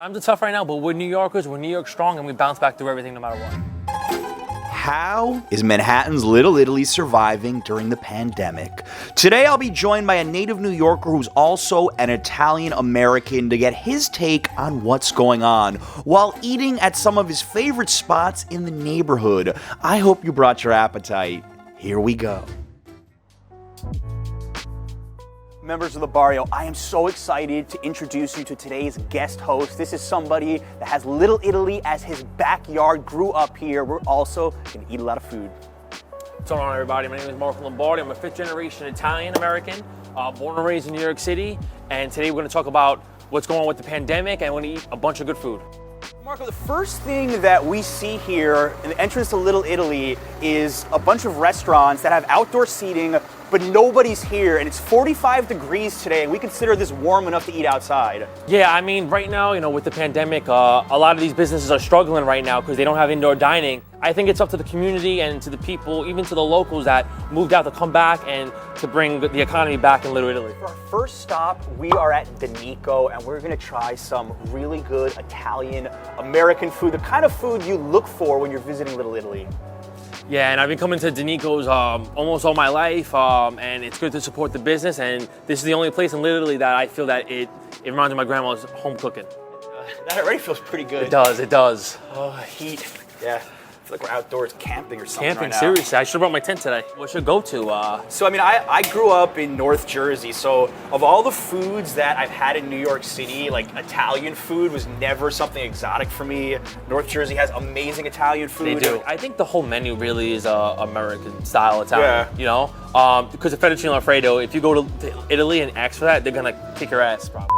Times are tough right now, but we're New Yorkers, we're New York strong, and we bounce back through everything no matter what. How is Manhattan's Little Italy surviving during the pandemic? Today I'll be joined by a native New Yorker who's also an Italian American to get his take on what's going on while eating at some of his favorite spots in the neighborhood. I hope you brought your appetite. Here we go. Members of the barrio, I am so excited to introduce you to today's guest host. This is somebody that has Little Italy as his backyard, grew up here. We're also gonna eat a lot of food. What's going on, everybody? My name is Marco Lombardi. I'm a fifth-generation Italian-American, born and raised in New York City. And today we're gonna talk about what's going on with the pandemic, and we're gonna eat a bunch of good food. Marco, the first thing that we see here in the entrance to Little Italy is a bunch of restaurants that have outdoor seating, but nobody's here, and it's 45 degrees today, and we consider this warm enough to eat outside. Yeah, I mean, right now, with the pandemic, a lot of these businesses are struggling right now because they don't have indoor dining. I think it's up to the community and to the people, even to the locals that moved out to come back and to bring the economy back in Little Italy. For our first stop, we are at Danico, and we're gonna try some really good Italian American food, the kind of food you look for when you're visiting Little Italy. Yeah, and I've been coming to Danico's almost all my life, and it's good to support the business, and this is the only place in Little Italy that I feel that it reminds me of my grandma's home cooking. That already feels pretty good. It does. Oh, heat. Yeah. I feel like we're outdoors camping or something Camping, right now. seriously. I should have brought my tent today. What should go to? So, I mean, I grew up in North Jersey, so of all the foods that I've had in New York City, like Italian food was never something exotic for me. North Jersey has amazing Italian food. They do. I think the whole menu really is American style Italian, because the fettuccine Alfredo, if you go to Italy and ask for that, they're gonna kick your ass, probably.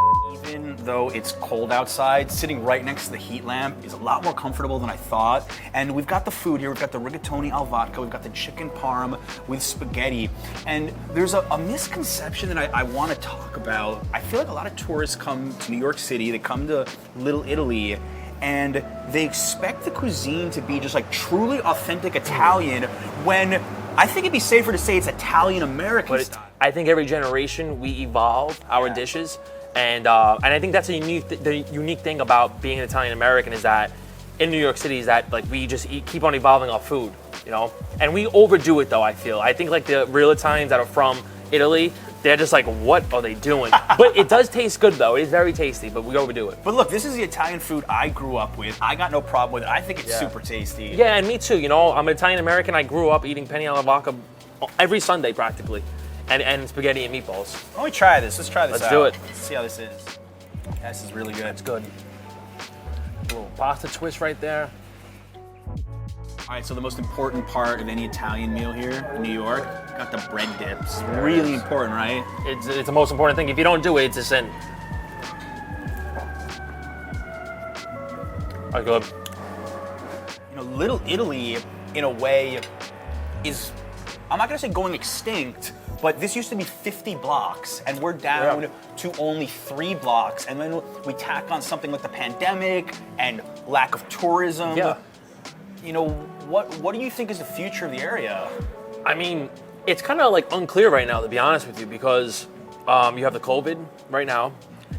Even though it's cold outside, sitting right next to the heat lamp is a lot more comfortable than I thought. And we've got the food here. We've got the rigatoni al vodka. We've got the chicken parm with spaghetti. And there's a misconception that I want to talk about. I feel like a lot of tourists come to New York City, they come to Little Italy, and they expect the cuisine to be just like truly authentic Italian when I think it'd be safer to say it's Italian-American style. I think every generation we evolve our dishes. And I think that's the unique thing about being an Italian American is that in New York City is that like we just keep on evolving our food, and we overdo it though. I think like the real Italians that are from Italy, they're just like, what are they doing? But it does taste good though. It is very tasty, but we overdo it. But look, this is the Italian food I grew up with. I got no problem with it. I think it's super tasty. Yeah, and me too. I'm an Italian American. I grew up eating penne alla vodka every Sunday practically. And spaghetti and meatballs. Let me try this. Let's try this out. Let's do it. Let's see how this is. This is really good. It's good. A little pasta twist right there. All right, so the most important part of any Italian meal here in New York, got the bread dips. Really important, right? It's the most important thing. If you don't do it, it's a sin. All right, good. Little Italy, in a way, is, I'm not gonna say going extinct, but this used to be 50 blocks, and we're down to only 3 blocks. And then we tack on something like the pandemic and lack of tourism. Yeah. What do you think is the future of the area? I mean, it's kind of like unclear right now, to be honest with you, because you have the COVID right now,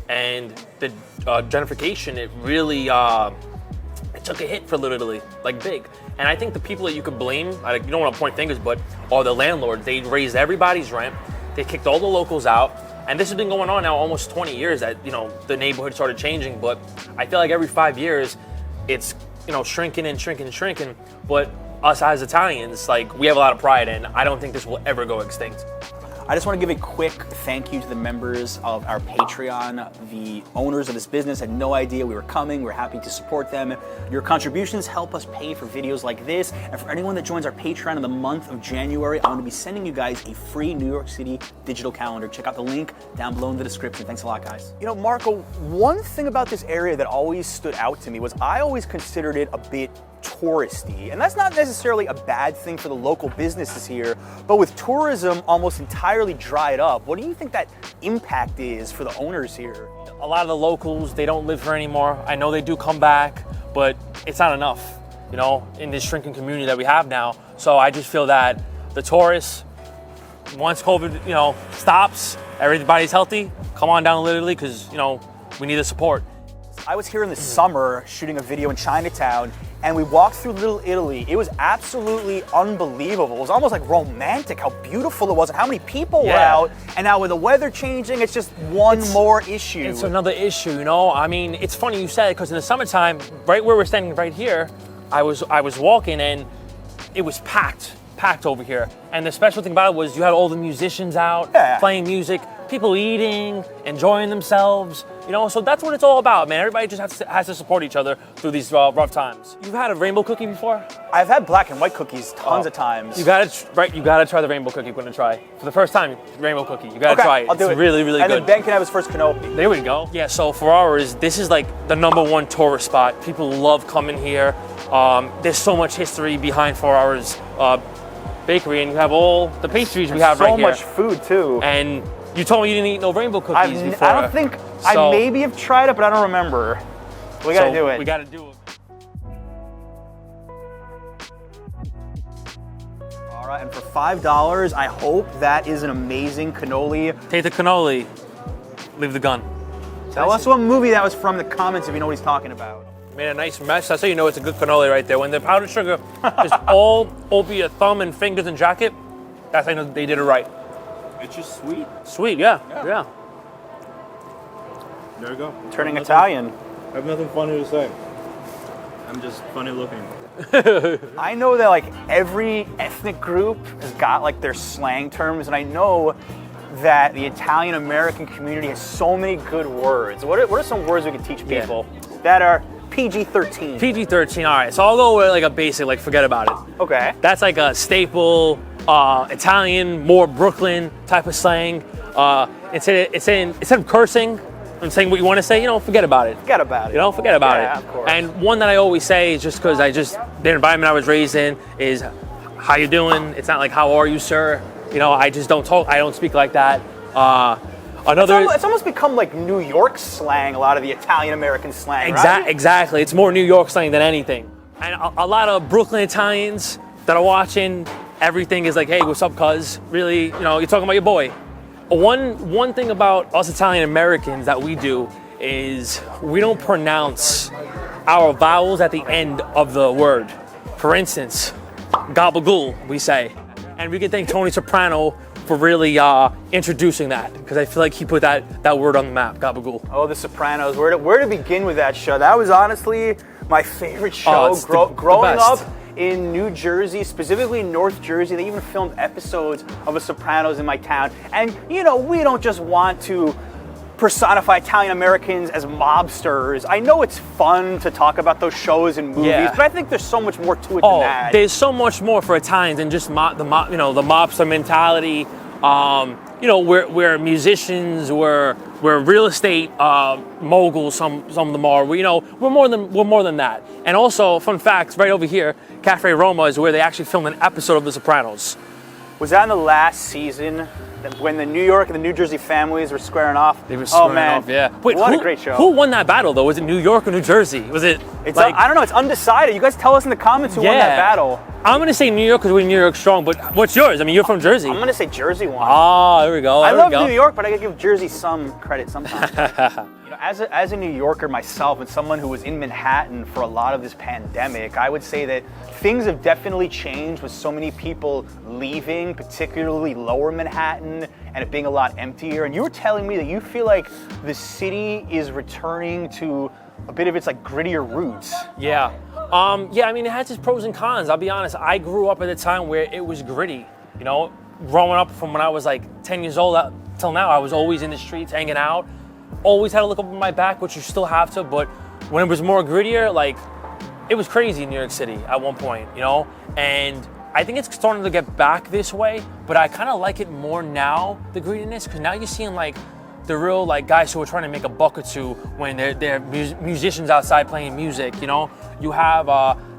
and the gentrification. It really it took a hit for Little Italy, like big. And I think the people that you could blame, you don't want to point fingers, but are the landlords. They raised everybody's rent. They kicked all the locals out. And this has been going on now almost 20 years that, the neighborhood started changing. But I feel like every 5 years, it's, shrinking and shrinking and shrinking. But us as Italians, we have a lot of pride, and I don't think this will ever go extinct. I just want to give a quick thank you to the members of our Patreon. The owners of this business had no idea we were coming. We're happy to support them. Your contributions help us pay for videos like this. And for anyone that joins our Patreon in the month of January, I'm going to be sending you guys a free New York City digital calendar. Check out the link down below in the description. Thanks a lot, guys. Marco, one thing about this area that always stood out to me was I always considered it a bit touristy. And that's not necessarily a bad thing for the local businesses here, but with tourism almost entirely dried up, what do you think that impact is for the owners here? A lot of the locals, they don't live here anymore. I know they do come back, but it's not enough, in this shrinking community that we have now. So I just feel that the tourists, once COVID, stops, everybody's healthy, come on down literally because, we need the support. I was here in the summer shooting a video in Chinatown, and we walked through Little Italy. It was absolutely unbelievable. It was almost like romantic how beautiful it was and how many people were out. And now with the weather changing, it's just one more issue. It's another issue, you know? I mean, it's funny you said it, because in the summertime, right where we're standing right here, I was walking and it was packed over here. And the special thing about it was you had all the musicians out playing music, people eating, enjoying themselves, you know? So that's what it's all about, man. Everybody just has to support each other through these rough times. You've had a rainbow cookie before? I've had black and white cookies tons of times. You gotta try the rainbow cookie. I'm gonna try for the first time. Rainbow cookie. You gotta try it. I'll do it. It's really, really good. good. And then Ben can have his first canopy. There we go. Yeah. So for ours, this is like the #1 tourist spot. People love coming here. There's so much history behind 4 Hours Bakery, and you have all the pastries we have right here. So much food too. And you told me you didn't eat no rainbow cookies before. I don't think I maybe have tried it, but I don't remember. We gotta do it. We gotta do it. All right, and for $5, I hope that is an amazing cannoli. Take the cannoli. Leave the gun. Tell us what movie that was from in the comments if you know what he's talking about. Made a nice mess. That's how you know it's a good cannoli right there. When the powdered sugar is all over your thumb and fingers and jacket, that's how you know they did it right. It's just sweet. Sweet, yeah. There you go. Turning Italian. I have nothing funny to say. I'm just funny looking. I know that like every ethnic group has got like their slang terms, and I know that the Italian American community has so many good words. What are some words we can teach people that are PG-13? PG-13, all right. So I'll go with like a basic, like forget about it. Okay. That's like a staple Italian, more Brooklyn type of slang. Instead of cursing and saying what you want to say, you know, forget about it. Forget about it. You know, forget about it. Yeah, of course. And one that I always say is just because the environment I was raised in is, how you doing? It's not like, how are you, sir? You know, I just don't talk, I don't speak like that. It's almost become like New York slang, a lot of the Italian American slang, right? Exactly. It's more New York slang than anything. And a lot of Brooklyn Italians that are watching, everything is like, hey, what's up, cuz? Really, you know, you're talking about your boy. One thing about us Italian Americans that we do is we don't pronounce our vowels at the end of the word. For instance, gabagool, we say. And we can thank Tony Soprano for really introducing that, because I feel like he put that word on the map, gabagool. Oh, The Sopranos. Where to begin with that show? That was honestly my favorite show. Growing up in New Jersey, specifically North Jersey, they even filmed episodes of The Sopranos in my town. And, you know, we don't just want to personify Italian Americans as mobsters. I know it's fun to talk about those shows and movies, but I think there's so much more to it than that. There's so much more for Italians than just the mobster mentality. You know, we're musicians, we're real estate moguls. Some of them are. We're more than that. And also, fun fact, right over here, Cafe Roma is where they actually filmed an episode of The Sopranos. Was that in the last season when the New York and the New Jersey families were squaring off? They were squaring off, yeah. Wait, what a great show. Who won that battle, though? Was it New York or New Jersey? Was it I don't know. It's undecided. You guys tell us in the comments who won that battle. I'm going to say New York because we're New York strong, but what's yours? I mean, you're from Jersey. I'm going to say Jersey won. Oh, there we go. I love New York, but I got to give Jersey some credit sometimes. As a New Yorker myself and someone who was in Manhattan for a lot of this pandemic, I would say that things have definitely changed with so many people leaving, particularly lower Manhattan, and it being a lot emptier. And you were telling me that you feel like the city is returning to a bit of its like grittier roots. Yeah. I mean, it has its pros and cons. I'll be honest. I grew up at a time where it was gritty. You know, growing up from when I was like 10 years old till now, I was always in the streets, hanging out. Always had to look up my back, which you still have to. But when it was more grittier, like, it was crazy in New York City at one point, you know? And I think it's starting to get back this way, but I kind of like it more now, the grittiness, because now you're seeing like the real like guys who are trying to make a buck or two when they're musicians outside playing music, you know? You have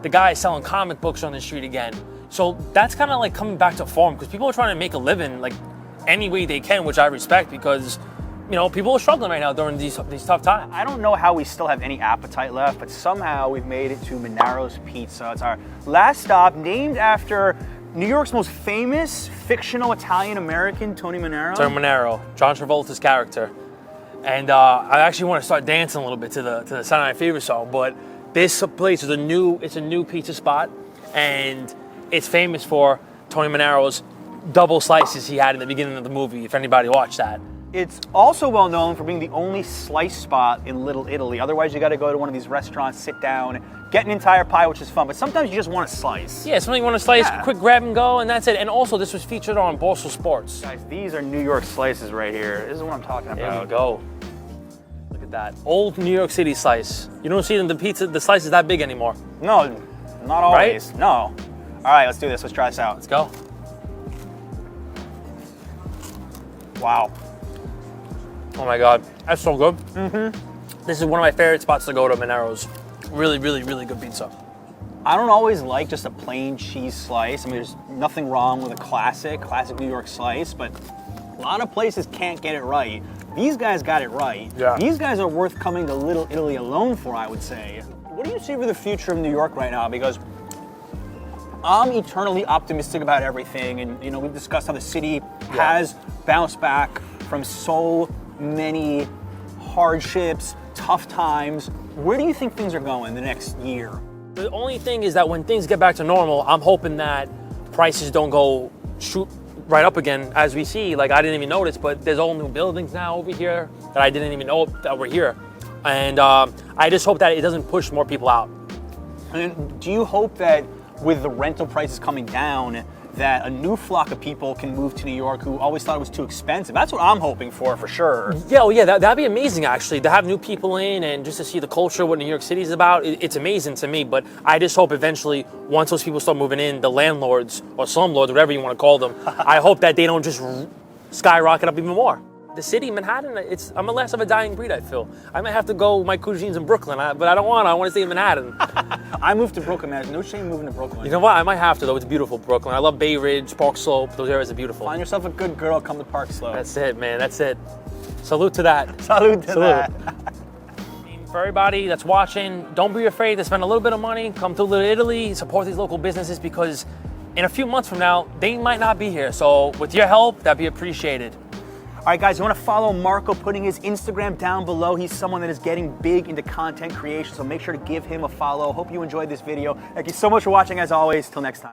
the guys selling comic books on the street again. So that's kind of like coming back to form, because people are trying to make a living like any way they can, which I respect, because you know, people are struggling right now during these tough times. I don't know how we still have any appetite left, but somehow we've made it to Monaro's Pizza. It's our last stop, named after New York's most famous fictional Italian-American, Tony Manero. Tony Manero, John Travolta's character. And I actually want to start dancing a little bit to the Saturday Night Fever song. But this place is a new pizza spot, and it's famous for Tony Manero's double slices he had in the beginning of the movie, if anybody watched that. It's also well known for being the only slice spot in Little Italy. Otherwise, you got to go to one of these restaurants, sit down, get an entire pie, which is fun. But sometimes you just want a slice. Yeah, something you want to slice, Yeah. quick grab and go, and that's it. And also, this was featured on Barstool Sports. Guys, these are New York slices right here. This is what I'm talking about. There we go. Look at that. Old New York City slice. You don't see the slice is that big anymore. No, not always. Right? No. All right, let's do this. Let's try this out. Let's go. Wow. Oh my God, that's so good. Mm-hmm. This is one of my favorite spots to go to, Manero's. Really, really, really good pizza. I don't always like just a plain cheese slice. I mean, there's nothing wrong with a classic New York slice, but a lot of places can't get it right. These guys got it right. Yeah. These guys are worth coming to Little Italy alone for, I would say. What do you see for the future of New York right now? Because I'm eternally optimistic about everything, and we've discussed how the city has bounced back from so many hardships, tough times. Where do you think things are going the next year? The only thing is that when things get back to normal, I'm hoping that prices don't go shoot right up again, as we see. Like, I didn't even notice, but there's all new buildings now over here that I didn't even know that were here. And I just hope that it doesn't push more people out. And do you hope that with the rental prices coming down, that a new flock of people can move to New York who always thought it was too expensive? That's what I'm hoping for sure. Yeah, well, yeah, that'd be amazing, actually, to have new people in and just to see the culture, what New York City is about. It's amazing to me, but I just hope eventually, once those people start moving in, the landlords or slumlords, whatever you want to call them, I hope that they don't just skyrocket up even more. The city, Manhattan, I'm a less of a dying breed, I feel. I might have to go my cousins in Brooklyn, but I don't want to. I want to stay in Manhattan. I moved to Brooklyn, man. There's no shame moving to Brooklyn. You know what? I might have to, though. It's beautiful, Brooklyn. I love Bay Ridge, Park Slope. Those areas are beautiful. Find yourself a good girl, come to Park Slope. That's it, man. That's it. Salute to that. Salute to that. For everybody that's watching, don't be afraid to spend a little bit of money. Come to Little Italy, support these local businesses, because in a few months from now, they might not be here. So with your help, that'd be appreciated. All right, guys, you want to follow Marco, putting his Instagram down below. He's someone that is getting big into content creation, so make sure to give him a follow. Hope you enjoyed this video. Thank you so much for watching, as always. Till next time.